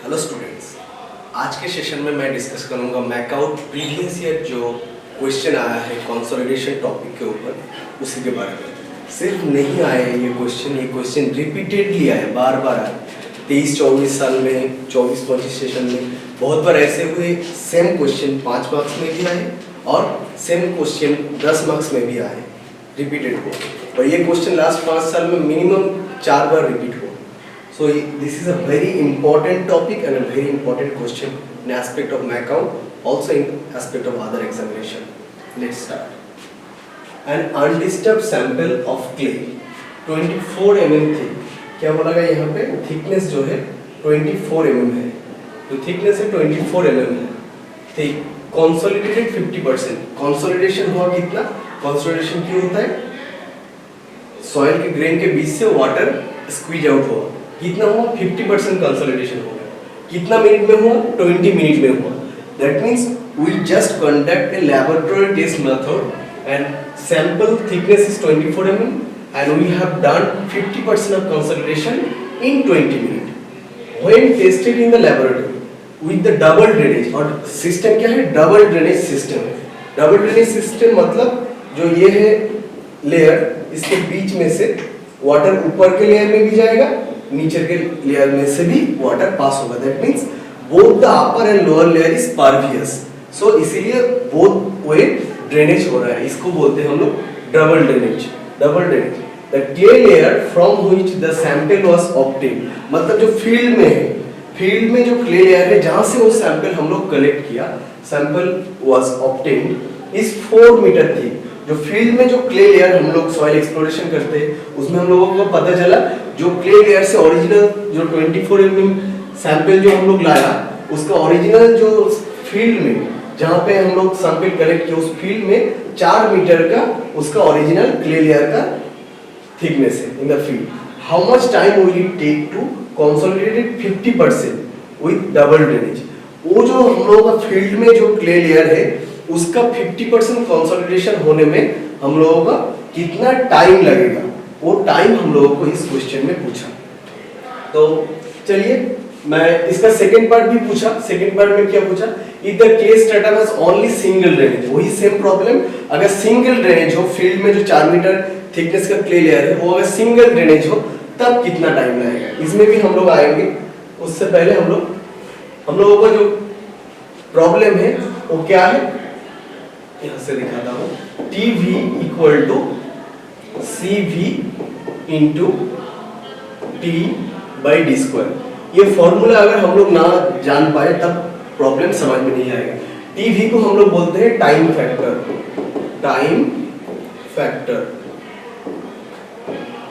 Hello students, आज के session में मैं डिस्कस करूंगा मैकआउट प्रीवियस ईयर जो क्वेश्चन आया है कंसोलिडेशन टॉपिक के ऊपर उसी के बारे में। सिर्फ नहीं आए ये क्वेश्चन रिपीटेडली आए, बार बार आए। 23-24 साल में 24-25 सेशन में बहुत बार ऐसे हुए सेम क्वेश्चन 5 मार्क्स में भी आए और सेम क्वेश्चन 10 मार्क्स में भी आए रिपीटेड हो। और ये क्वेश्चन लास्ट 5 साल में मिनिमम 4 बार रिपीट हो। So this is a very important topic and a very important question in aspect of MACOUT, also in aspect of other examination. Let's start. An undisturbed sample of clay 24 mm thick. क्या बोला गया यहाँ पे? Thickness जो है 24 mm है। तो thickness है 24 mm है। ठीक, consolidated 50%. Consolidation हुआ कितना? Consolidation क्यों होता है? Soil के grain के बीच से water squeeze out हुआ। कितना हुआ? 50% कंसोलिडेशन हो गया। कितना मिनट में हुआ? 20 मिनट में हुआ। That means we just conduct a laboratory test method and sample thickness is 24 mm and we have done 50% of consolidation in 20 minute when tested in the laboratory with the double drainage. और system क्या है? Double drainage system है। Double drainage system मतलब जो ये है layer, इसके बीच में से वाटर ऊपर के लेयर में भी जाएगा, नीचे के लेयर में से भी वाटर पास होगा। That means both the upper and lower layer is pervious. So इसीलिए बोथ वे ड्रेनेज हो रहा है। इसको बोलते हैं हम लोग double drainage. Double drainage the clay layer from which the sample was obtained, मतलब जो फील्ड में है, फील्ड में जो क्ले लेयर है जहां से वो सैंपल हम लोग कलेक्ट किया, sample was obtained is 4 metre थी। जो फील्ड में जो क्ले लेयर हम लोग सॉइल एक्सप्लोरेशन करते हैं उसमें हम लोगों को पता चला जो क्ले लेयर से ओरिजिनल जो 24 mm सैंपल जो हम लोग लाया उसका ओरिजिनल जो फील्ड में जहां पे हम लोग सैंपल कलेक्ट किया उस फील्ड में 4 मीटर का उसका ओरिजिनल क्ले लेयर का थिकनेस है in the field. How much time will it take to consolidate 50% with double drainage? वो जो हम लोगों का फील्ड में जो क्ले लेयर है उसका 50% कंसोलिडेशन होने में हम लोगों का कितना टाइम लगेगा, वो टाइम हम लोगों को इस क्वेश्चन में पूछा। तो चलिए मैं इसका सेकंड पार्ट भी पूछा। सेकंड पार्ट में क्या पूछा? If the clay strata has only single drainage, वही सेम प्रॉब्लम। अगर सिंगल ड्रेनेज हो, फील्ड में जो 4 मीटर थिकनेस का क्ले लेयर है वो अगर सिंगल ड्रेनेज हो तब कितना टाइम लगेगा, इसमें भी हम लोग आएंगे। उससे पहले हम लोगों का जो प्रॉब्लम है वो क्या है, यहां से दिखाता हूं। TV equal to CV into T by D square. ये फॉर्मूला अगर हम लोग ना जान पाए तब प्रॉब्लम समझ में नहीं आएगा। TV को हम लोग बोलते हैं टाइम फैक्टर, टाइम फैक्टर।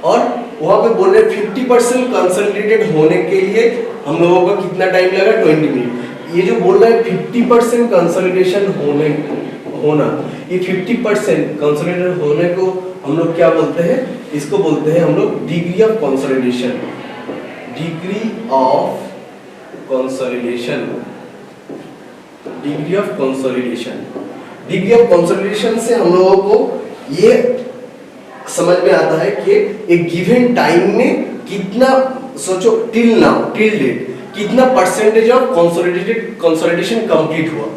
और वहां पे बोल रहे 50% कंसोलिडेटेड होने के लिए हम लोगों का कितना टाइम लगा? 20 मिनट। ये जो बोल रहा है 50% कंसोलिडेशन होना, ये 50% कंसोलिडेटेड होने को हम लोग क्या बोलते हैं? इसको बोलते हैं हम लोग degree of consolidation. Degree of consolidation, degree of consolidation. Degree of consolidation से हम लोगों को ये समझ में आता है कि एक गिवन टाइम में कितना, सोचो टिल नाउ, टिल डेट कितना परसेंटेज ऑफ कंसोलिडेशन कंप्लीट हुआ,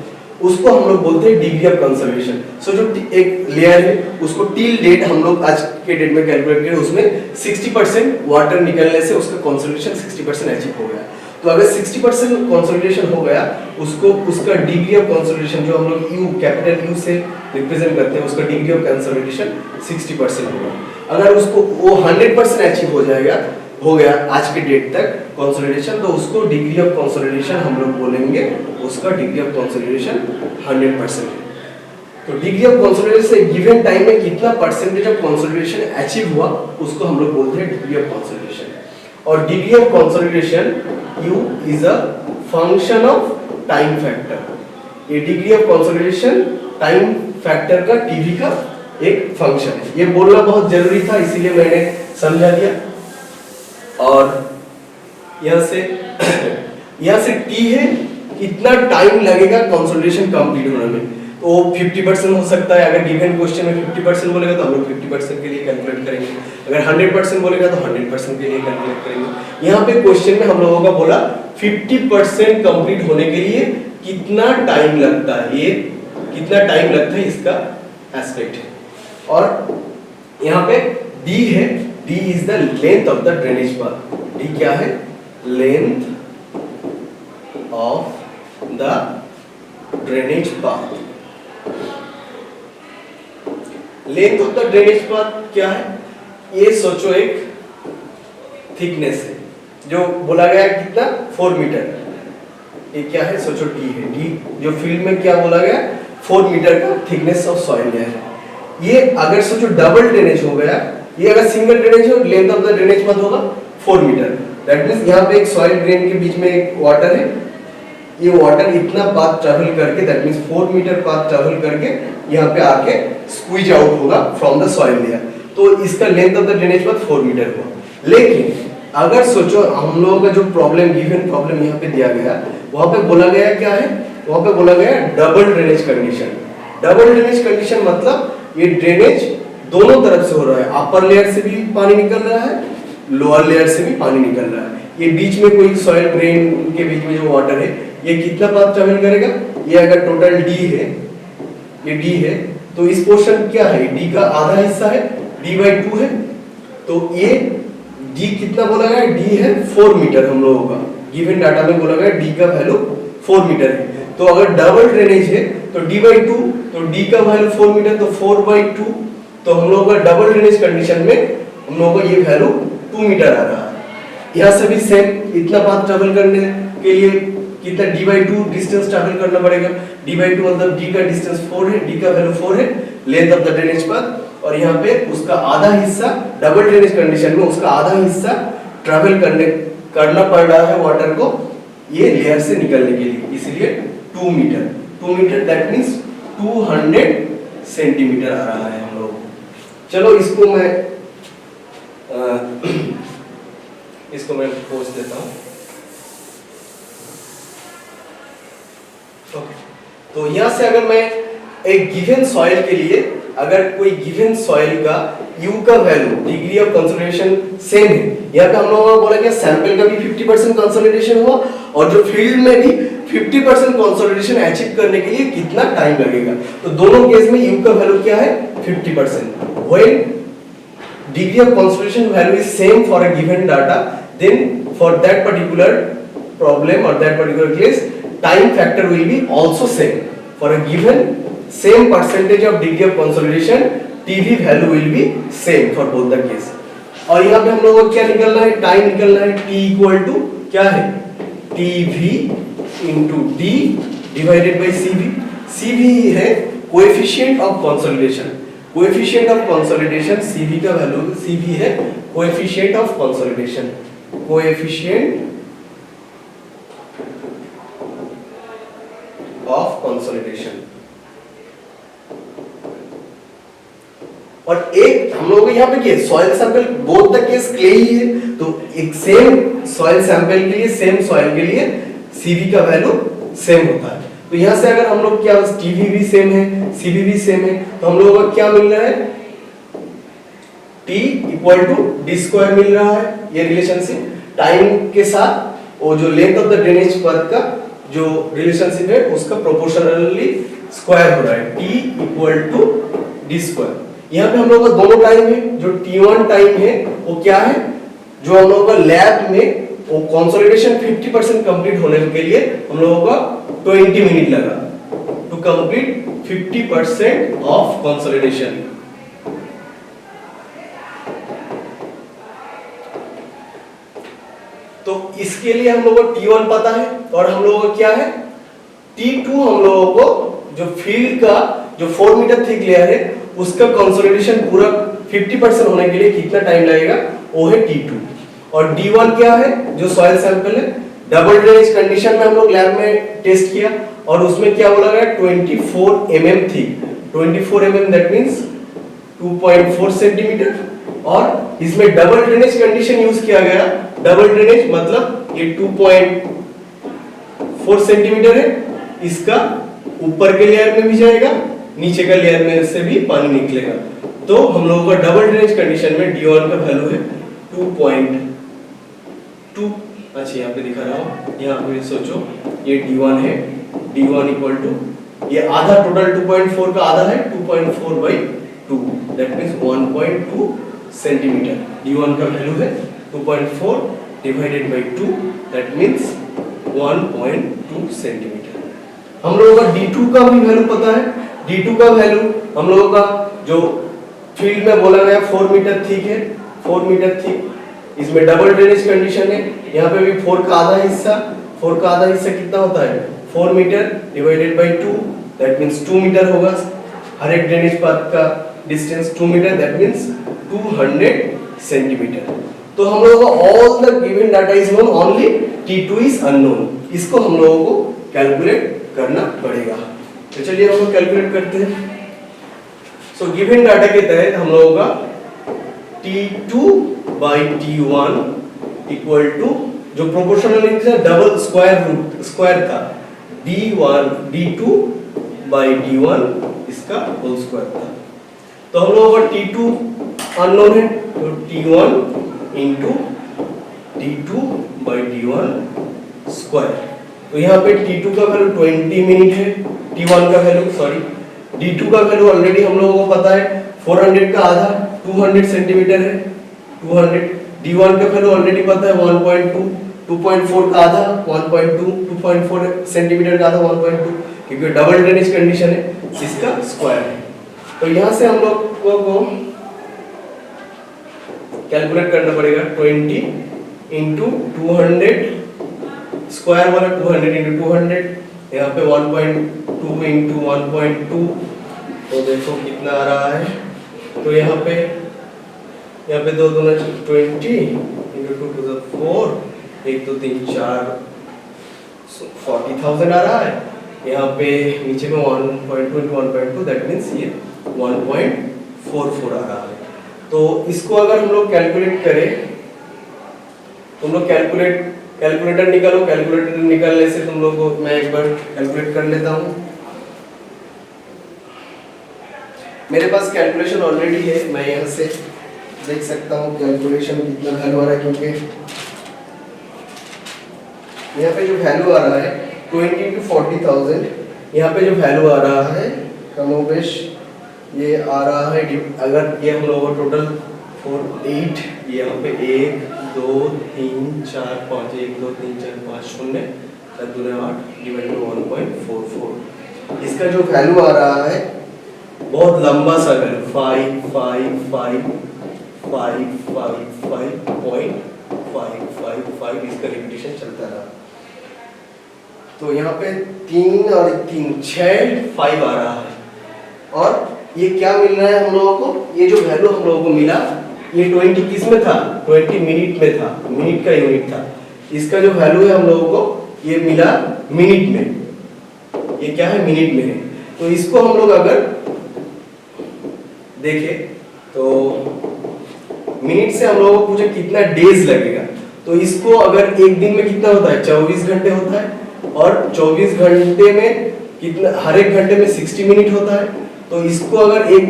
उसको हम लोग बोलते हैं डिग्री ऑफ कंसोलिडेशन। सो जो एक लेयर है उसको टिल डेट हम लोग आज के डेट में कैलकुलेट करें, उसमें 60% वाटर निकलने से उसका कंसोलिडेशन 60% अचीव हो गया। तो अगर 60% कंसोलिडेशन हो गया, उसको उसका डिग्री ऑफ कंसोलिडेशन जो हम लोग U, कैपिटल U से रिप्रेजेंट करते हैं, उसका डिग्री ऑफ कंसोलिडेशन 60% होगा। अगर उसको वो 100% अचीव हो गया आज के डेट तक कंसोलिडेशन, तो उसको डिग्री ऑफ कंसोलिडेशन हम लोग बोलेंगे, उसका डिग्री ऑफ कंसोलिडेशन 100% है। तो डिग्री ऑफ कंसोलिडेशन से गिवन टाइम में कितना परसेंटेज ऑफ कंसोलिडेशन अचीव हुआ उसको हम लोग बोलते हैं डिग्री ऑफ कंसोलिडेशन। और degree of consolidation U is a function of time factor. ये degree of consolidation time factor का TV का एक फंक्शन है। ये बोलना बहुत जरूरी था, इसीलिए मैंने समझा दिया। और यहां से T है कितना टाइम लगेगा कंसोलिडेशन कंप्लीट होने में, तो 50% हो सकता है। अगर गिवन क्वेश्चन में 50% बोलेगा तो हम लोग 50% के लिए कैलकुलेट करेंगे। अगर 100% बोलेगा तो 100% के लिए कैलकुलेट करेंगे। यहाँ पे क्वेश्चन में हम लोगों का बोला 50% कंप्लीट होने के लिए कितना टाइम लगता है, ये कितना टाइम लगता है इसका एस्पेक्ट है। और यहाँ पे D है, D is the length of the drainage path. D क्या है? Length of the drainage path. Length of the drainage path क्या है? ये सोचो एक थिकनेस है जो बोला गया है कितना 4 मीटर। ये क्या है? सोचो D है। D जो फील्ड में क्या बोला गया 4 मीटर का थिकनेस ऑफ सॉइल लेयर है। ये अगर सोचो डबल ड्रेनेज हो गया, ये अगर सिंगल ड्रेनेज हो length of the drainage path होगा 4 मीटर। दैट मींस यहाँ पे एक सॉइल ड्रेन के बीच में एक वाटर है, ये वाटर इतना पाथ ट्रैवल करके that means 4 metre path travel करके यहाँ पे आके स्क्वीज आउट होगा फ्रॉम द सॉइल लेयर। तो इसका length of the drainage path 4 metre हुआ। लेकिन अगर सोचो हम लोगों का जो प्रॉब्लम गिवन प्रॉब्लम यहाँ पे दिया गया, वहां पे बोला गया क्या है? वहां पे बोला गया double drainage condition. Double drainage condition मतलब ये ड्रेनेज दोनों तरफ से हो रहा है, अपर लेयर से भी पानी निकल रहा है, लोअर लेयर से भी पानी निकल रहा है। ये बीच में कोई सॉइल ड्रेन के बीच में जो वाटर है ये कितना पाथ ट्रैवल करेगा? ये अगर टोटल D है, ये D है तो इस पोर्शन क्या है? D का आधा हिस्सा है, D/2 है। तो ये D कितना बोला गया? D है 4 मीटर। हम लोगों का गिवन डाटा में बोला गया D का वैल्यू 4 मीटर है। तो अगर डबल ड्रेनेज है तो D/2, तो D का वैल्यू 4 मीटर तो 4/2। तो हम लोगों का डबल ड्रेनेज कंडीशन में हम लोगों का ये वैल्यू 2 मीटर आ रहा है। यहाँ से भी सेम इतना पाथ ट्रैवल करने के लिए कितना D/2 डिस्टेंस ट्रैवल करना पड़ेगा। D/2 मतलब D का डिस्टेंस 4 है, D का वैल्यू 4 है, length of the drainage path. और यहाँ पे उसका आधा हिस्सा डबल ड्रेनेज कंडीशन में उसका आधा हिस्सा ट्रैवल करना पड़ रहा है वाटर को ये लेयर से निकलने के लिए, इसलिए 2 metre. 2 metre that means 200 centimetres आ रहा है हम लोग। चलो इसको मैं पोस्ट देता हूँ। तो यहाँ से अगर मैं एक गिवन सॉइल के लिए अगर कोई गिवन सॉइल का U का value degree of consolidation same है, यहाँ पे हम लोगों ने बोला कि सैंपल का भी 50% कंसोलिडेशन हुआ और जो फील्ड में भी 50% कंसोलिडेशन अचीव करने के लिए कितना टाइम लगेगा। तो दोनों केस में U का वैल्यू क्या है? 50%। When degree of consolidation value is same for a given data, then for that particular problem और that particular case time factor will be also same. For a given same percentage of degree of consolidation, TV value will be same for both the case. और यहाँ पे हम लोगों को क्या निकलना है? टाइम निकलना है। T इक्वल टू क्या है? TV into D divided by CV। CV है coefficient of consolidation. Coefficient of consolidation CV का वैल्यू CV है coefficient of consolidation. Coefficient of consolidation. और एक हम लोगों को यहाँ पे क्या soil sample both the case clay ही है, तो एक सेम सॉइल सैंपल के लिए सेम सॉइल के लिए CV का वैल्यू सेम होता है। तो यहाँ से अगर हम लोग क्या TV भी सेम है CV भी सेम है, तो हम लोगों को क्या मिल रहा है? T equal to D square मिल रहा है। ये रिलेशनशिप टाइम के साथ वो जो length of the drainage path का जो रिलेशनशिप है उसका प्रोपोर्शनली स्क्वायर हो रहा है। T equal to D square. यहाँ पे हम लोगों का दोनों टाइम है, जो T1 टाइम है वो क्या है? जो हम लोगों का लैब में वो कंसोलिडेशन 50% कंप्लीट होने के लिए हम लोगों का 20 मिनट लगा टू कंप्लीट 50% ऑफ कंसोलिडेशन। तो इसके लिए हम लोगों को T1 पता है और हम लोगों को क्या है? T2 हम लोगों को जो फील्ड का जो 4 मीटर थिक लेयर है उसका कंसोलिडेशन पूरा 50% होने के लिए कितना टाइम लगेगा वो है T2। और D1 क्या है? जो सॉइल सैंपल है डबल ड्रेनेज कंडीशन में हम लोग लैब में टेस्ट किया और उसमें क्या बोला गया 24 mm thick. 24 mm that means 2.4 centimetre. और इसमें डबल ड्रेनेज कंडीशन यूज किया गया। डबल ड्रेनेज मतलब ये 2.4 सेंटीमीटर है, इसका ऊपर के लेयर में भी जाएगा नीचे का लेयर में से भी पानी निकलेगा। तो हम लोगों का डबल ड्रेनेज कंडीशन में D1 का वैल्यू है 2.2। अच्छा यहाँ पे दिखा रहा हूँ, यहाँ पे सोचो ये D1 है, D1 इक्वल टू ये आधा टोटल 2.4 का आधा है 2.4/2, दैट मींस 1.2 सेंटीमीटर। D1 का वैल्यू है 2.4 divided by 2, that means 1.2 centimetre. हम लोगों का D2 का भी वैल्यू पता है। D2 का वैल्यू हम लोगों का जो फील्ड में बोला गया 4 मीटर थिक है, 4 मीटर थिक। इसमें डबल ड्रेनेज कंडीशन है, यहाँ पे भी 4 का आधा हिस्सा, 4 का आधा हिस्सा कितना होता है 4 metre divided by 2, that means 2 metre होगा। हर एक ड्रेनेज पाथ का distance 2 metre, that means 200 centimetre. तो हम लोगों को all the given data is known, only T2 is unknown. इसको हम लोगों को कैलकुलेट करना पड़ेगा। तो चलिए हम लोग कैलकुलेट करते हैं। सो गिवन डाटा के तहत हम लोगों का T2/T1 इक्वल टू जो प्रोपोर्शनल डबल स्क्वायर था D2/D1 इसका होल स्क्वायर था। तो हम लोगों का T2 अननोन है, तो T1 इंटू D2/D1 स्क्वायर। तो यहाँ पे T2 का वैल्यू 20 मिनट है, T1 का वैल्यू D2 का वैल्यू ऑलरेडी हम लोगों को पता है 400 का आधा 200 सेंटीमीटर है, 200। D1 का वैल्यू ऑलरेडी पता है 1.2, 2.4 का आधा 1.2, 2.4 सेंटीमीटर का आधा 1.2, क्योंकि डबल ड्रेनेज कंडीशन है, इसका स्क्वायर है। तो यहाँ से हम लोग को कैलकुलेट करना पड़ेगा 20 इंटू 200, स्क्वायर वाला 200 इंटू 200, यहाँ पे 1.2 इंटू 1.2, तो देखो कितना आ रहा है। तो यहाँ पे दो 20 इंटू 2 टू द 4, 1 2 3 4 40,000 आ रहा है। यहाँ पे नीचे में 1.2 इंटू 1.2, दैट मीन्स ये 1.44 आ रहा है। तो इसको अगर हम लोग कैलकुलेट करें, तुम लोग कैलकुलेटर निकालो। कैलकुलेटर निकालने से तुम लोग को मैं एक बार कैलकुलेट कर लेता हूँ। मेरे पास कैलकुलेशन ऑलरेडी है, मैं यहाँ से देख सकता हूँ कैलकुलेशन कितना वैल्यू आ रहा है, क्योंकि यहाँ पे जो वैल्यू आ रहा है 20 into 40,000, यहाँ पे जो वैल्यू आ रहा है कमोबेश ये आ रहा है। अगर ये हम लोगों को टोटल 8 यहाँ पे 1 2 3 4 5 1 2 3 4 5 0 7 2 8 डिवाइडेड बाय 1.44, इसका जो वैल्यू आ रहा है बहुत लंबा सा वैल्यू 55555.555, इसका रिपीटेशन चलता रहा। तो यहाँ पे 3 और 3 6 5 आ रहा है। और ये क्या मिल रहा है हम लोगों को, ये जो वैल्यू हम लोगों को मिला ये 20 किस में था, 20 मिनट में था, मिनट का यूनिट था। इसका जो वैल्यू है हम लोगों को ये मिला मिनट में, ये क्या है मिनट में है। तो इसको हम लोग अगर देखें तो मिनट से हम लोगों को पूछे कितना डेज लगेगा, तो इसको अगर एक दिन में कितना होता है 24 घंटे होता है, और 24 घंटे में कितना, हर एक घंटे में 60 मिनट होता है। तो इसको अगर एक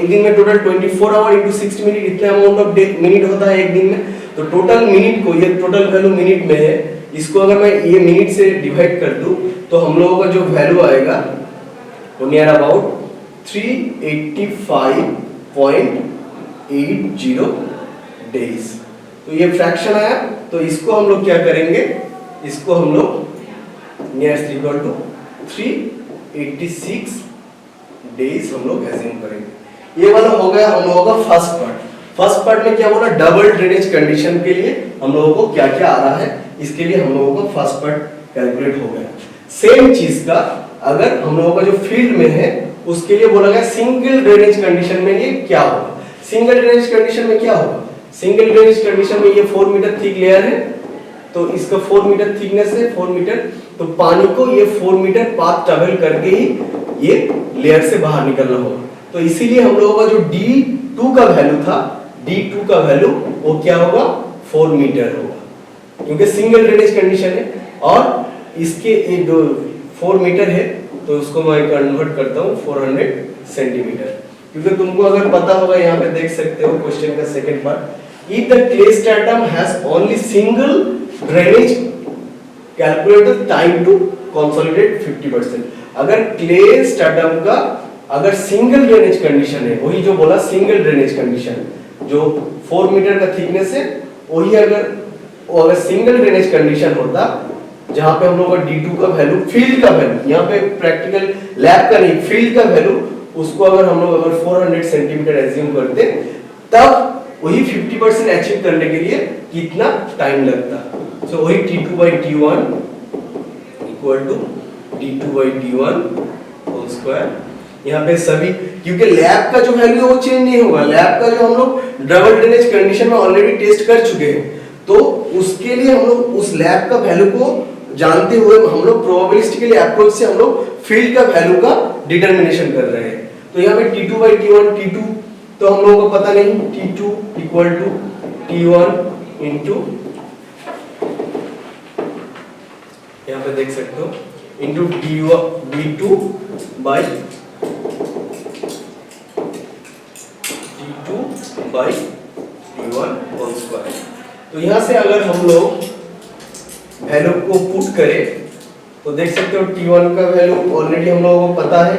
दिन में टोटल 24 आवर इंटू 60 मिनट, इतना अमाउंट ऑफ मिनट होता है एक दिन में। तो टोटल मिनट को, ये टोटल वैल्यू मिनट में है, इसको अगर मैं ये मिनट से डिवाइड कर दूं तो हम लोगों का जो वैल्यू आएगा वो नियर अबाउट 385.80 डेज। तो ये फ्रैक्शन आया। तो इसको हम लोग क्या करेंगे, इसको हम लोग नियर इक्वल टू 386 डेज हम लोग एज्यूम करेंगे। ये वाला हो गया हम लोगों का फर्स्ट पार्ट। फर्स्ट पार्ट में क्या बोला, डबल ड्रेनेज कंडीशन के लिए हम लोगों को क्या क्या आ रहा है, इसके लिए हम लोगों को फर्स्ट पार्ट कैलकुलेट हो गया। सेम चीज का अगर हम लोगों का जो फील्ड में है उसके लिए बोला गया सिंगल ड्रेनेज कंडीशन में ये क्या होगा। सिंगल ड्रेनेज कंडीशन में क्या होगा, सिंगल ड्रेनेज कंडीशन में ये 4 मीटर थिक लेयर है, तो इसका 4 मीटर थिकनेस है 4 मीटर, तो पानी को ये 4 मीटर पाथ ट्रैवल करके ही ये लेयर से बाहर निकलना होगा। तो इसीलिए हम लोगों का जो D2 का वैल्यू था, D2 का वैल्यू वो क्या होगा 4 मीटर होगा, क्योंकि सिंगल ड्रेनेज कंडीशन है। और इसके जो 4 मीटर है तो उसको मैं कन्वर्ट करता हूँ 400 सेंटीमीटर, क्योंकि तुमको अगर पता होगा, यहाँ पे देख सकते हो क्वेश्चन का second part, if the clay stratum has only single drainage calculate the time to consolidate 50%। अगर क्ले स्ट्रेटम का अगर सिंगल ड्रेनेज कंडीशन है, वही जो बोला सिंगल ड्रेनेज कंडीशन, जो 4 मीटर का थिकनेस है, वही अगर सिंगल ड्रेनेज कंडीशन होता, जहां पे हम लोग का D2 का वैल्यू, फील्ड का वैल्यू, यहाँ पे प्रैक्टिकल लैब का नहीं, फील्ड का वैल्यू, उसको अगर हम लोग 400 सेंटीमीटर एज्यूम करते, तब वही 50% अचीव करने के लिए कितना टाइम लगता। सो वही T2/T1 equal to D2/D1 whole square. यहाँ पे सभी, क्योंकि लैब का जो वैल्यू है वो चेंज नहीं होगा, लैब का जो हम लोग डबल ड्रेनेज कंडीशन में ऑलरेडी टेस्ट कर चुके हैं, तो उसके लिए हम लोग उस लैब का वैल्यू को जानते हुए हम लोग प्रोबेबिलिस्टिकली अप्रोच से हम लोग फील्ड का वैल्यू का डिटरमिनेशन कर रहे हैं। तो यहाँ पे T2/T1, T2 तो हम लोगों को पता नहीं, T2 equal to T1 into, यहाँ पे देख सकते हो, into D2 by D1 whole square. तो यहाँ से अगर हम लोग वैल्यू को पुट करें तो देख सकते हो T1 का वैल्यू ऑलरेडी हम लोगों को पता है,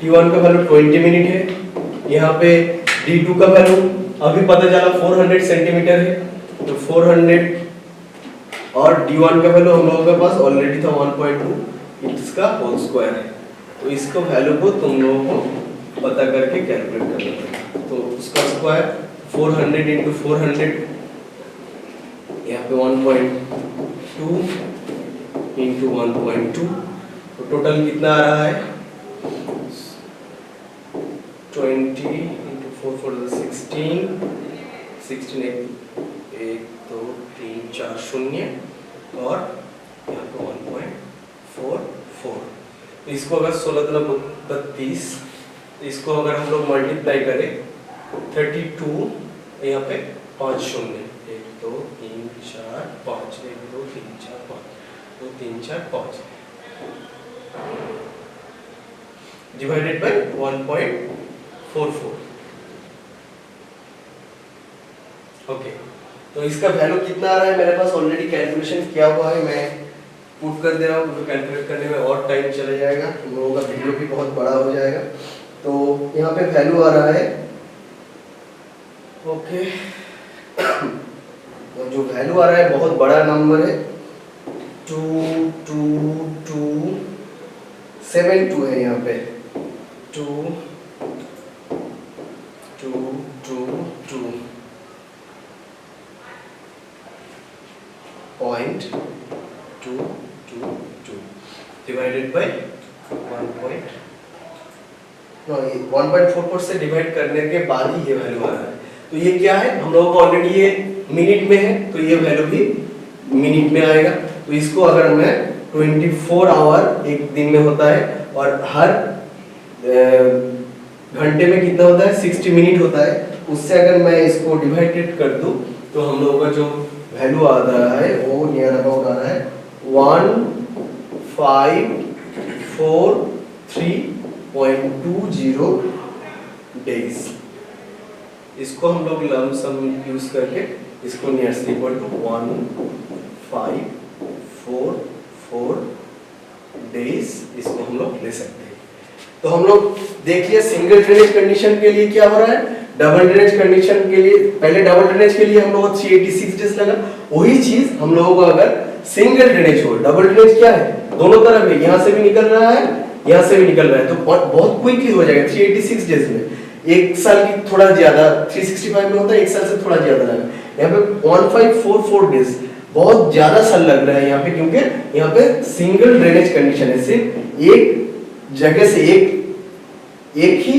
T1 का वैल्यू 20 मिनट है। यहाँ पे D2 का वैल्यू अभी पता चला 400 सेंटीमीटर है, तो 400 और D1 का वैल्यू हम लोगों के पास ऑलरेडी था 1.2, इसका होल स्क्वायर है। तो इसको वैल्यू को तुम लोगों को पता करके कैलकुलेट करना पड़ेगा। तो उसका स्क्वायर 400 इंटू 400, यहाँ पे 1.2 इंटू 1.2, तो टोटल कितना आ रहा है 20 इंटू 4 4 16, 16 1 2 3 4 0 और यहाँ पे 1.44। तो इसको अगर 16 32, इसको अगर हम लोग मल्टीप्लाई करें 32, यहाँ पे 5 शून्य, 1 2 3 4 5, 1 2 3 4 5, 2 3 4 5 डिवाइडेड बाय 1.44। ओके, तो इसका वैल्यू कितना आ रहा है मेरे पास ऑलरेडी कैलकुलेशन किया हुआ है, मैं पुट कर दे रहा हूँ, कैलकुलेट करने में और टाइम चला जाएगा, तुम लोगों का वीडियो भी बहुत बड़ा हो जाएगा। तो यहाँ पे वैल्यू आ रहा है, ओके, तो जो वैल्यू आ रहा है बहुत बड़ा नंबर है, 2272 है, यहाँ पे 2222.222 डिवाइडेड बाय 1.44 से डिवाइड करने के बाद ही ये वैल्यू आ रहा है। तो ये क्या है, हम लोगों को ऑलरेडी ये मिनट में है, तो ये वैल्यू भी मिनट में आएगा। तो इसको अगर मैं 24 आवर एक दिन में होता है, और हर घंटे में कितना होता है 60 मिनट होता है, उससे अगर मैं इसको डिवाइडेड कर दूं तो हम लोगों का जो वैल्यू आ रहा है वो नियर अबाउट आ रहा है 1543.20 डेज। इसको हम लोग लमसम यूज करके इसको नियर से इक्वल टू 1544 डेज इसको हम लोग ले सकते हैं। तो हम लोग देखिए सिंगल ड्रेनेज कंडीशन के लिए क्या हो रहा है, डबल ड्रेनेज कंडीशन के लिए, पहले डबल ड्रेनेज के लिए हम लोगों को 386 डेज लगा, वही चीज हम लोगों को अगर सिंगल ड्रेनेज हो, डबल ड्रेनेज क्या है दोनों तरफ है, यहाँ से भी निकल रहा है यहाँ से भी निकल रहा है, तो बहुत क्विकली हो जाएगा 386 डेज में। एक साल की थोड़ा ज्यादा 365 में होता है, एक साल से थोड़ा ज्यादा लगा, यहाँ पे 1544 डेज बहुत ज्यादा साल लग रहा है यहाँ पे, क्योंकि यहाँ पे सिंगल ड्रेनेज कंडीशन है, सिर्फ एक जगह से एक ही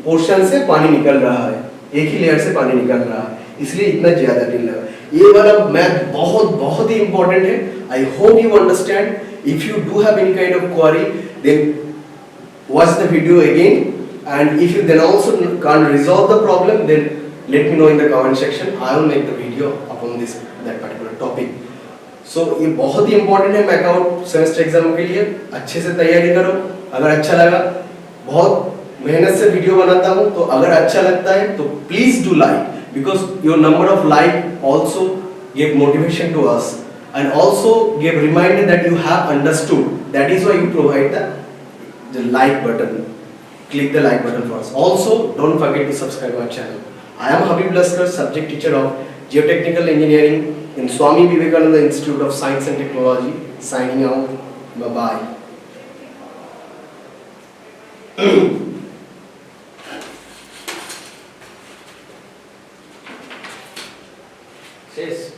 पोर्शन से पानी निकल रहा है, एक ही लेयर से पानी निकल रहा है, इसलिए इतना ज्यादा दिन लगा। ये वाला मैथ बहुत ही इंपॉर्टेंट है। I hope you understand. If you do have any kind of query then watch the video again, and if you then also can't resolve the problem, then let me know in the comment section. I will make the video upon that particular topic. So ये बहुत ही important है MAKAUT semester exam के लिए, अच्छे से तैयारी करो। अगर अच्छा लगा, बहुत मेहनत से वीडियो बनाता हूँ, तो अगर अच्छा लगता है तो please do like, because your number of like also give motivation to us and also give reminder that you have understood. That is why you provide the like button. Click the like button for us. Also, don't forget to subscribe our channel. I am Habib Laskar, subject teacher of Geotechnical Engineering in Swami Vivekananda Institute of Science and Technology. Signing out. Bye bye. Yes.